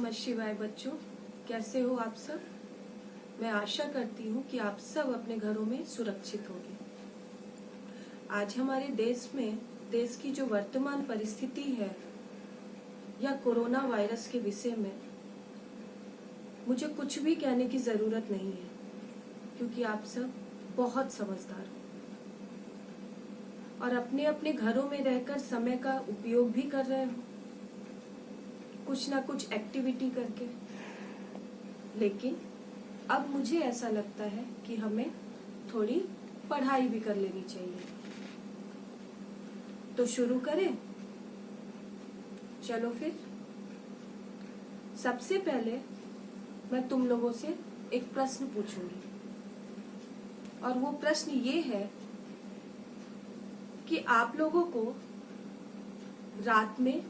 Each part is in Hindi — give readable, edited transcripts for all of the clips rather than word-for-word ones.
नमः शिवाय बच्चों, कैसे हो आप सब। मैं आशा करती हूँ कि आप सब अपने घरों में सुरक्षित होंगे। आज हमारे देश की जो वर्तमान परिस्थिति है या कोरोना वायरस के विषय में मुझे कुछ भी कहने की जरूरत नहीं है, क्योंकि आप सब बहुत समझदार हो और अपने अपने घरों में रहकर समय का उपयोग भी कर रहे हो, कुछ ना कुछ एक्टिविटी करके। लेकिन अब मुझे ऐसा लगता है कि हमें थोड़ी पढ़ाई भी कर लेनी चाहिए। तो शुरू करें? चलो फिर। सबसे पहले मैं तुम लोगों से एक प्रश्न पूछूंगी, और वो प्रश्न ये है कि आप लोगों को रात में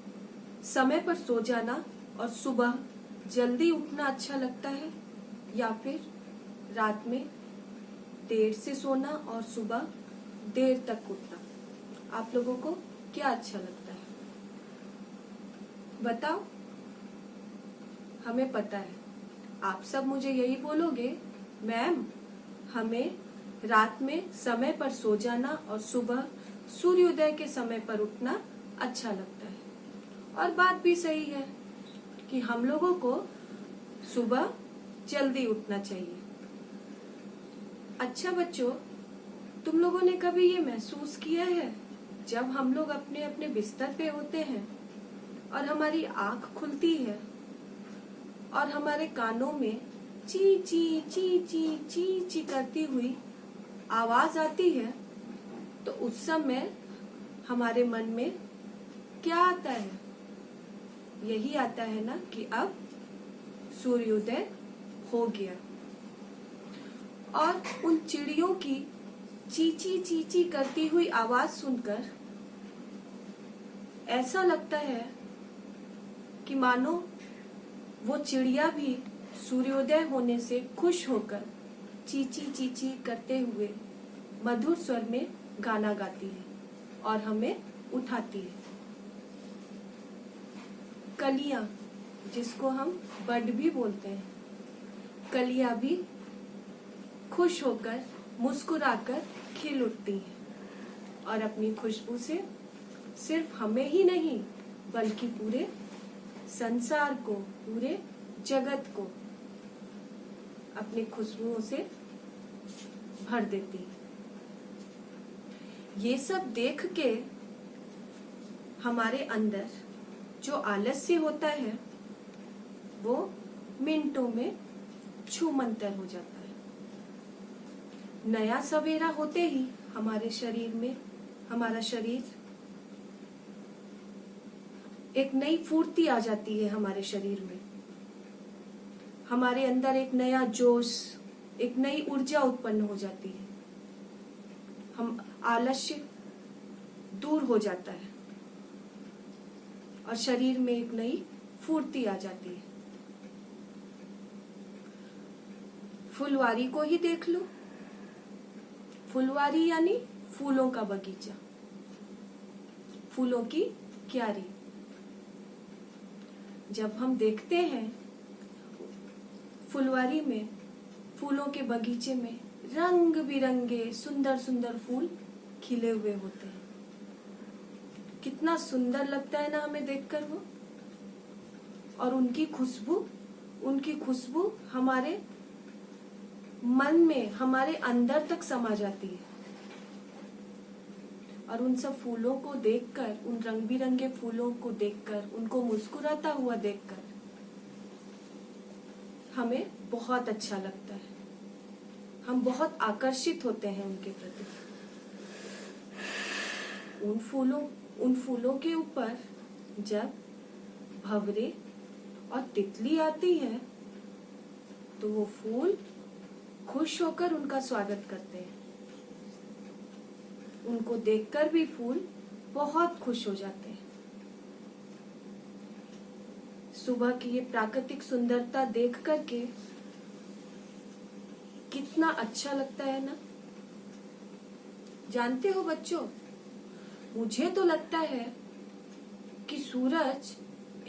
समय पर सो जाना और सुबह जल्दी उठना अच्छा लगता है, या फिर रात में देर से सोना और सुबह देर तक उठना? आप लोगों को क्या अच्छा लगता है, बताओ। हमें पता है आप सब मुझे यही बोलोगे, मैम हमें रात में समय पर सो जाना और सुबह सूर्योदय के समय पर उठना अच्छा लगता है। और बात भी सही है कि हम लोगों को सुबह जल्दी उठना चाहिए। अच्छा बच्चों, तुम लोगों ने कभी ये महसूस किया है जब हम लोग अपने अपने बिस्तर पे होते हैं और हमारी आंख खुलती है और हमारे कानों में ची ची ची ची ची ची करती हुई आवाज आती है, तो उस समय हमारे मन में क्या आता है? यही आता है ना कि अब सूर्योदय हो गया। और उन चिड़ियों की चींची चींची करती हुई आवाज सुनकर ऐसा लगता है कि मानो वो चिड़िया भी सूर्योदय होने से खुश होकर चींची चींची करते हुए मधुर स्वर में गाना गाती है और हमें उठाती है। कलियां, जिसको हम बर्ड भी बोलते हैं, कलियां भी खुश होकर मुस्कुराकर खिल उठती हैं और अपनी खुशबू से सिर्फ हमें ही नहीं बल्कि पूरे संसार को, पूरे जगत को अपनी खुशबुओं से भर देती है। ये सब देख के हमारे अंदर जो आलस्य होता है वो मिनटों में छूमंतर हो जाता है। नया सवेरा होते ही हमारे शरीर में, हमारा शरीर एक नई फुर्ती आ जाती है। हमारे शरीर में, हमारे अंदर एक नया जोश, एक नई ऊर्जा उत्पन्न हो जाती है। हम आलस्य दूर हो जाता है और शरीर में एक नई फुर्ती आ जाती है। फुलवारी को ही देख लो। फुलवारी यानी फूलों का बगीचा, फूलों की क्यारी। जब हम देखते हैं फुलवारी में, फूलों के बगीचे में रंग बिरंगे सुंदर सुंदर फूल खिले हुए होते हैं, कितना सुंदर लगता है ना हमें देखकर वो। और उनकी खुशबू हमारे मन में, हमारे अंदर तक समा जाती है। और उन सब फूलों को देखकर, उन रंग बिरंगे फूलों को देखकर, उनको मुस्कुराता हुआ देखकर हमें बहुत अच्छा लगता है। हम बहुत आकर्षित होते हैं उनके प्रति। उन फूलों के ऊपर जब भंवरे और तितली आती है तो वो फूल खुश होकर उनका स्वागत करते हैं। उनको देखकर भी फूल बहुत खुश हो जाते हैं। सुबह की ये प्राकृतिक सुंदरता देख करके कितना अच्छा लगता है ना। जानते हो बच्चों, मुझे तो लगता है कि सूरज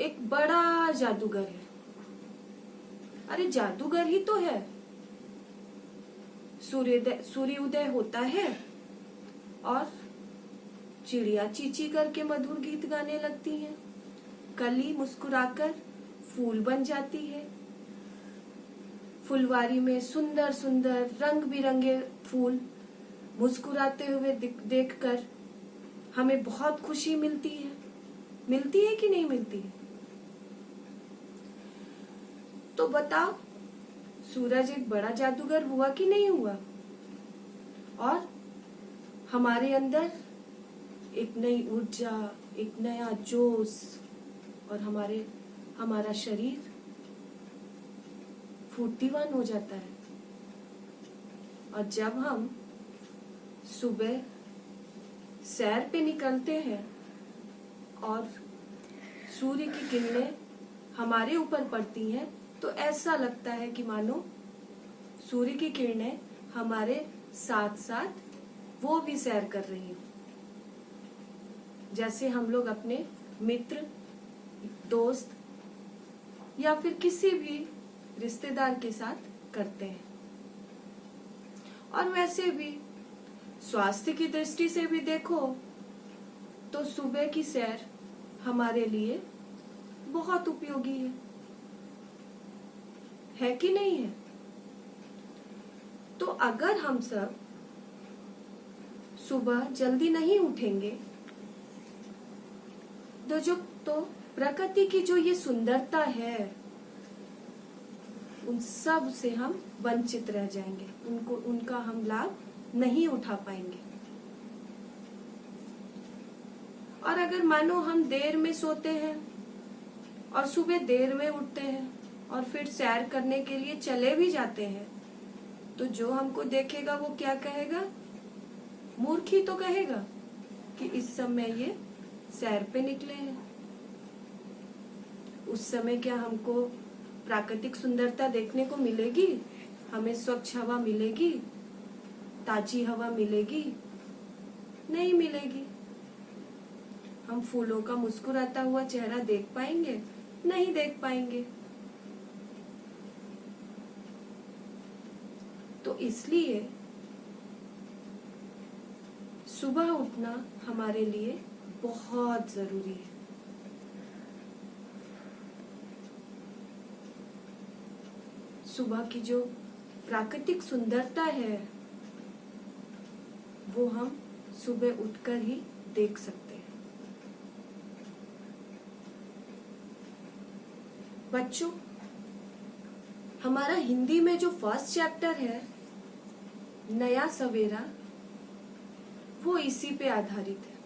एक बड़ा जादूगर है। अरे जादूगर ही तो है। सूर्योदय होता है और चिड़िया चींची करके मधुर गीत गाने लगती हैं। कली मुस्कुराकर फूल बन जाती है। फुलवारी में सुंदर सुंदर रंग बिरंगे फूल मुस्कुराते हुए देखकर हमें बहुत खुशी मिलती है। मिलती है कि नहीं मिलती है? तो बताओ, सूरज एक बड़ा जादूगर हुआ कि नहीं हुआ? और हमारे अंदर एक नई ऊर्जा, एक नया जोश और हमारा शरीर फूर्तिवान हो जाता है। और जब हम सुबह सैर पे निकलते हैं और सूर्य की किरणें हमारे ऊपर पड़ती हैं, तो ऐसा लगता है कि मानो सूर्य की किरणें हमारे साथ साथ वो भी सैर कर रही हो। जैसे हम लोग अपने मित्र, दोस्त या फिर किसी भी रिश्तेदार के साथ करते हैं। और वैसे भी स्वास्थ्य की दृष्टि से भी देखो तो सुबह की सैर हमारे लिए बहुत उपयोगी है कि नहीं है? तो अगर हम सब सुबह जल्दी नहीं उठेंगे तो प्रकृति की जो ये सुंदरता है उन सब से हम वंचित रह जाएंगे, उनका हम लाभ नहीं उठा पाएंगे। और अगर मानो हम देर में सोते हैं और सुबह देर में उठते हैं और फिर सैर करने के लिए चले भी जाते हैं, तो जो हमको देखेगा वो क्या कहेगा? मूर्ख ही तो कहेगा कि इस समय ये सैर पे निकले हैं। उस समय क्या हमको प्राकृतिक सुंदरता देखने को मिलेगी? हमें स्वच्छ हवा मिलेगी? ताजी हवा मिलेगी? नहीं मिलेगी। हम फूलों का मुस्कुराता हुआ चेहरा देख पाएंगे? नहीं देख पाएंगे। तो इसलिए सुबह उठना हमारे लिए बहुत जरूरी है। सुबह की जो प्राकृतिक सुंदरता है वो हम सुबह उठकर ही देख सकते हैं। बच्चों, हमारा हिंदी में जो फर्स्ट चैप्टर है नया सवेरा, वो इसी पे आधारित है,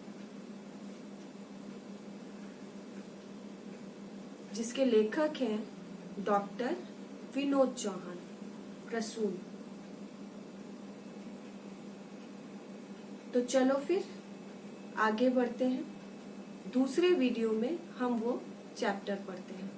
जिसके लेखक हैं डॉक्टर विनोद चौहान, प्रसून। तो चलो फिर आगे बढ़ते हैं। दूसरे वीडियो में हम वो चैप्टर पढ़ते हैं।